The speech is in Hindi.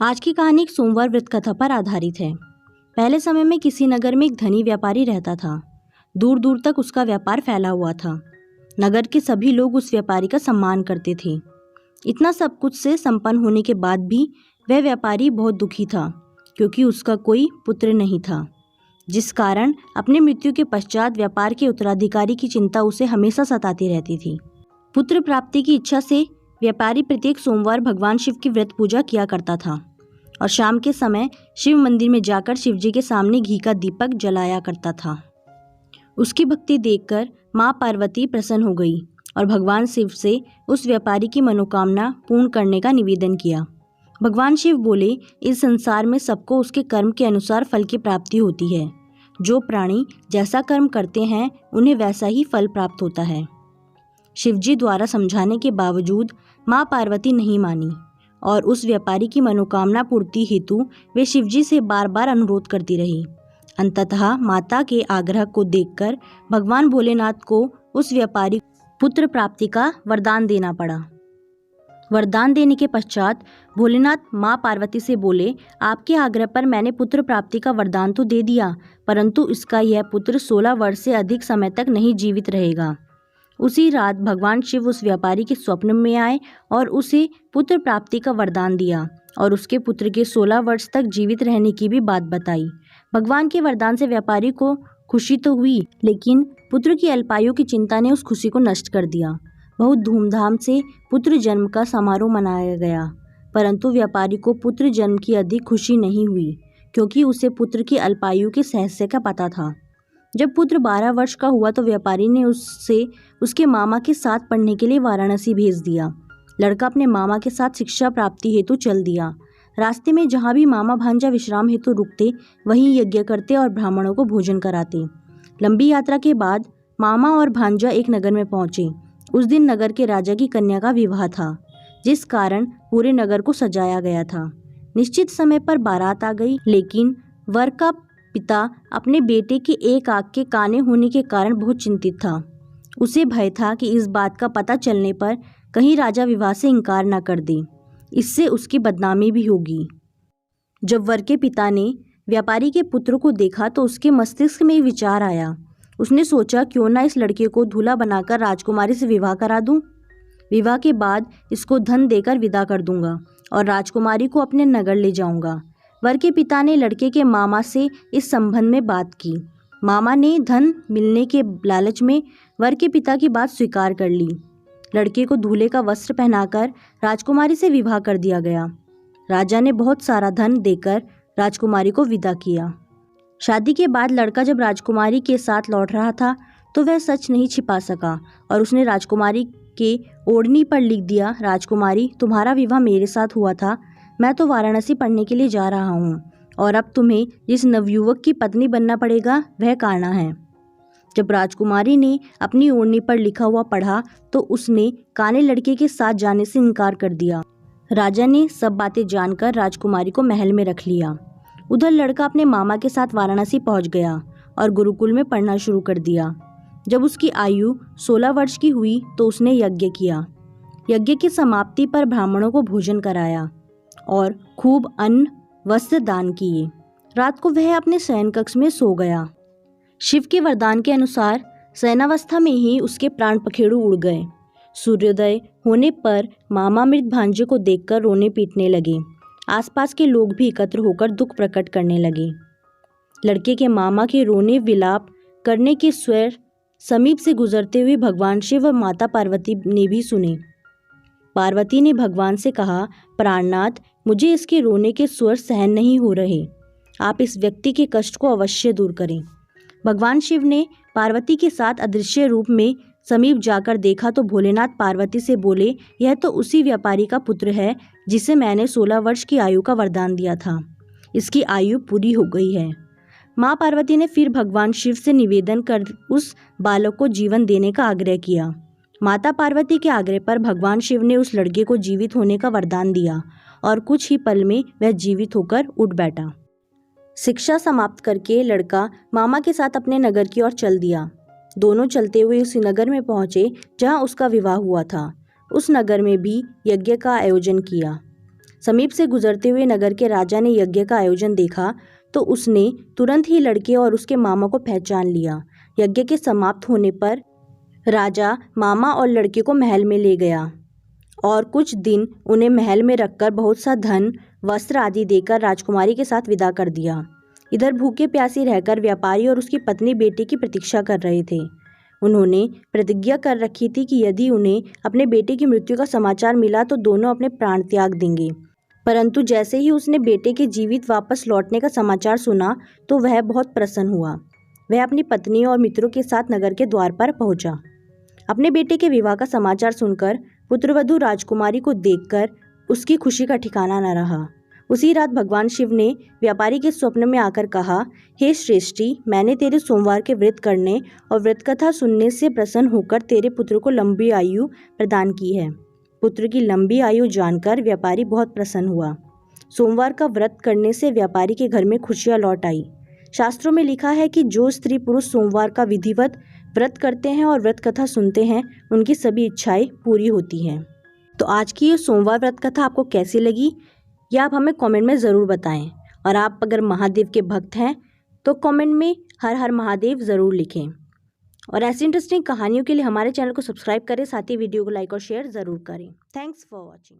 आज की कहानी एक सोमवार व्रत कथा पर आधारित है। पहले समय में किसी नगर में एक धनी व्यापारी रहता था। दूर दूर तक उसका व्यापार फैला हुआ था। नगर के सभी लोग उस व्यापारी का सम्मान करते थे। इतना सब कुछ से संपन्न होने के बाद भी वह व्यापारी बहुत दुखी था, क्योंकि उसका कोई पुत्र नहीं था, जिस कारण अपने मृत्यु के पश्चात व्यापार के उत्तराधिकारी की चिंता उसे हमेशा सताती रहती थी। पुत्र प्राप्ति की इच्छा से व्यापारी प्रत्येक सोमवार भगवान शिव की व्रत पूजा किया करता था और शाम के समय शिव मंदिर में जाकर शिव जी के सामने घी का दीपक जलाया करता था। उसकी भक्ति देखकर माँ पार्वती प्रसन्न हो गई और भगवान शिव से उस व्यापारी की मनोकामना पूर्ण करने का निवेदन किया। भगवान शिव बोले, इस संसार में सबको उसके कर्म के अनुसार फल की प्राप्ति होती है। जो प्राणी जैसा कर्म करते हैं उन्हें वैसा ही फल प्राप्त होता है। शिवजी द्वारा समझाने के बावजूद माँ पार्वती नहीं मानी और उस व्यापारी की मनोकामना पूर्ति हेतु वे शिवजी से बार बार अनुरोध करती रही। अंततः माता के आग्रह को देखकर भगवान भोलेनाथ को उस व्यापारी पुत्र प्राप्ति का वरदान देना पड़ा। वरदान देने के पश्चात भोलेनाथ माँ पार्वती से बोले, आपके आग्रह पर मैंने पुत्र प्राप्ति का वरदान तो दे दिया, परंतु इसका यह पुत्र 16 वर्ष से अधिक समय तक नहीं जीवित रहेगा। उसी रात भगवान शिव उस व्यापारी के स्वप्न में आए और उसे पुत्र प्राप्ति का वरदान दिया और उसके पुत्र के 16 वर्ष तक जीवित रहने की भी बात बताई। भगवान के वरदान से व्यापारी को खुशी तो हुई, लेकिन पुत्र की अल्पायु की चिंता ने उस खुशी को नष्ट कर दिया। बहुत धूमधाम से पुत्र जन्म का समारोह मनाया गया, परंतु व्यापारी को पुत्र जन्म की अधिक खुशी नहीं हुई, क्योंकि उसे पुत्र की अल्पायु के रहस्य का पता था। जब पुत्र 12 वर्ष का हुआ तो व्यापारी ने उससे उसके मामा के साथ पढ़ने के लिए वाराणसी भेज दिया। लड़का अपने मामा के साथ शिक्षा प्राप्ति हेतु चल दिया। रास्ते में जहाँ भी मामा भांजा विश्राम हेतु रुकते, वहीं यज्ञ करते और ब्राह्मणों को भोजन कराते। लंबी यात्रा के बाद मामा और भांजा एक नगर में पहुंचे। उस दिन नगर के राजा की कन्या का विवाह था, जिस कारण पूरे नगर को सजाया गया था। निश्चित समय पर बारात आ गई, लेकिन वर का पिता अपने बेटे के एक आंख के काने होने के कारण बहुत चिंतित था। उसे भय था कि इस बात का पता चलने पर कहीं राजा विवाह से इनकार न कर दे, इससे उसकी बदनामी भी होगी। जब वर के पिता ने व्यापारी के पुत्र को देखा तो उसके मस्तिष्क में विचार आया। उसने सोचा, क्यों ना इस लड़के को दूल्हा बनाकर राजकुमारी से विवाह करा दूं। विवाह के बाद इसको धन देकर विदा कर दूंगा और राजकुमारी को अपने नगर ले जाऊंगा। वर के पिता ने लड़के के मामा से इस संबंध में बात की। मामा ने धन मिलने के लालच में वर के पिता की बात स्वीकार कर ली। लड़के को दूल्हे का वस्त्र पहनाकर राजकुमारी से विवाह कर दिया गया। राजा ने बहुत सारा धन देकर राजकुमारी को विदा किया। शादी के बाद लड़का जब राजकुमारी के साथ लौट रहा था तो वह सच नहीं छिपा सका और उसने राजकुमारी के ओढ़नी पर लिख दिया, राजकुमारी, तुम्हारा विवाह मेरे साथ हुआ था। मैं तो वाराणसी पढ़ने के लिए जा रहा हूँ और अब तुम्हें जिस नवयुवक की पत्नी बनना पड़ेगा वह कान्हा है। जब राजकुमारी ने अपनी ओढ़नी पर लिखा हुआ पढ़ा तो उसने काने लड़के के साथ जाने से इनकार कर दिया। राजा ने सब बातें जानकर राजकुमारी को महल में रख लिया। उधर लड़का अपने मामा के साथ वाराणसी पहुंच गया और गुरुकुल में पढ़ना शुरू कर दिया। जब उसकी आयु 16 वर्ष की हुई तो उसने यज्ञ किया। यज्ञ की समाप्ति पर ब्राह्मणों को भोजन कराया और खूब अन्न वस्त्र दान किए। रात को वह अपने शयन कक्ष में सो गया। शिव के वरदान के अनुसार शयनावस्था में ही उसके प्राण पखेरु उड़ गए। सूर्योदय होने पर मामा मृत भांजे को देखकर रोने पीटने लगे। आसपास के लोग भी एकत्र होकर दुख प्रकट करने लगे। लड़के के मामा के रोने विलाप करने के स्वर समीप से गुजरते हुए भगवान शिव और माता पार्वती ने भी सुने। पार्वती ने भगवान से कहा, प्राणनाथ, मुझे इसके रोने के स्वर सहन नहीं हो रहे। आप इस व्यक्ति के कष्ट को अवश्य दूर करें। भगवान शिव ने पार्वती के साथ अदृश्य रूप में समीप जाकर देखा तो भोलेनाथ पार्वती से बोले, यह तो उसी व्यापारी का पुत्र है जिसे मैंने 16 वर्ष की आयु का वरदान दिया था। इसकी आयु पूरी हो गई है। माँ पार्वती ने फिर भगवान शिव से निवेदन कर उस बालक को जीवन देने का आग्रह किया। माता पार्वती के आग्रह पर भगवान शिव ने उस लड़के को जीवित होने का वरदान दिया और कुछ ही पल में वह जीवित होकर उठ बैठा। शिक्षा समाप्त करके लड़का मामा के साथ अपने नगर की ओर चल दिया। दोनों चलते हुए उसी नगर में पहुंचे जहां उसका विवाह हुआ था। उस नगर में भी यज्ञ का आयोजन किया। समीप से गुजरते हुए नगर के राजा ने यज्ञ का आयोजन देखा तो उसने तुरंत ही लड़के और उसके मामा को पहचान लिया। यज्ञ के समाप्त होने पर राजा मामा और लड़के को महल में ले गया और कुछ दिन उन्हें महल में रखकर बहुत सा धन, वस्त्र आदि देकर राजकुमारी के साथ विदा कर दिया। इधर भूखे प्यासे रहकर व्यापारी और उसकी पत्नी बेटे की प्रतीक्षा कर रहे थे। उन्होंने प्रतिज्ञा कर रखी थी कि यदि उन्हें अपने बेटे की मृत्यु का समाचार मिला तो दोनों अपने प्राण त्याग देंगे। परंतु जैसे ही उसने बेटे के जीवित वापस लौटने का समाचार सुना तो वह बहुत प्रसन्न हुआ। वह अपनी पत्नी और मित्रों के साथ नगर के द्वार पर पहुंचा। अपने बेटे के विवाह का समाचार सुनकर पुत्रवधू राजकुमारी को देखकर उसकी खुशी का ठिकाना न रहा। उसी रात भगवान शिव ने व्यापारी के स्वप्न में आकर कहा, हे श्रेष्ठी, मैंने तेरे सोमवार के व्रत करने और व्रत कथा सुनने से प्रसन्न होकर तेरे पुत्र को लंबी आयु प्रदान की है। पुत्र की लंबी आयु जानकर व्यापारी बहुत प्रसन्न हुआ। सोमवार का व्रत करने से व्यापारी के घर में खुशियां लौट आई। शास्त्रों में लिखा है कि जो स्त्री पुरुष सोमवार का विधिवत व्रत करते हैं और व्रत कथा सुनते हैं उनकी सभी इच्छाएं पूरी होती हैं। तो आज की ये सोमवार व्रत कथा आपको कैसी लगी यह आप हमें कमेंट में ज़रूर बताएं। और आप अगर महादेव के भक्त हैं तो कमेंट में हर हर महादेव ज़रूर लिखें। और ऐसी इंटरेस्टिंग कहानियों के लिए हमारे चैनल को सब्सक्राइब करें, साथ ही वीडियो को लाइक और शेयर ज़रूर करें। Thanks for watching.